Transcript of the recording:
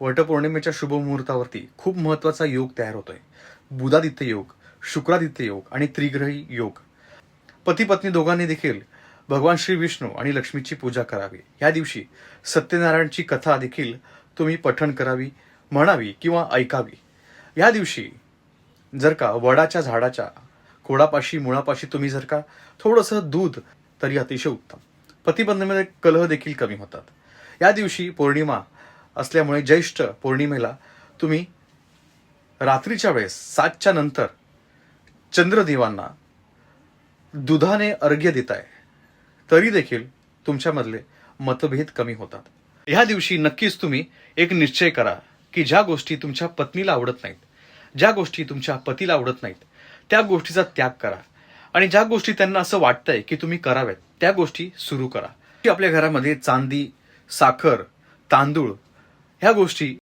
वटपौर्णिमेच्या शुभ मुहूर्तावरती खूप महत्वाचा योग तयार होतोय. बुधादित्य योग, शुक्रादित्य योग आणि त्रिग्रही योग. पती पत्नी दोघांनी देखील भगवान श्री विष्णू आणि लक्ष्मीची पूजा करावी. या दिवशी सत्यनारायणची कथा देखील तुम्ही पठण करावी, म्हणावी किंवा ऐकावी. या दिवशी जर का वडाच्या झाडाच्या खोडापाशी मुळापाशी तुम्ही जर का थोडंसं दूध, तरी अतिशय उत्तम. पती पत्नीमध्ये कलह देखील कमी होतात. या दिवशी पौर्णिमा असल्यामुळे ज्येष्ठ पौर्णिमेला तुम्ही रात्रीच्या वेळेस 7च्या नंतर चंद्रदेवांना दुधाने अर्घ्य देताय, तरी देखील तुमच्यामधले मतभेद कमी होतात. ह्या दिवशी नक्कीच तुम्ही एक निश्चय करा की ज्या गोष्टी तुमच्या पत्नीला आवडत नाहीत, ज्या गोष्टी तुमच्या पतीला आवडत नाहीत, त्या गोष्टीचा त्याग करा आणि ज्या गोष्टी त्यांना असं वाटतंय की तुम्ही कराव्यात त्या गोष्टी सुरू करा. आपल्या घरामध्ये चांदी, साखर, तांदूळ ह्या गोष्टी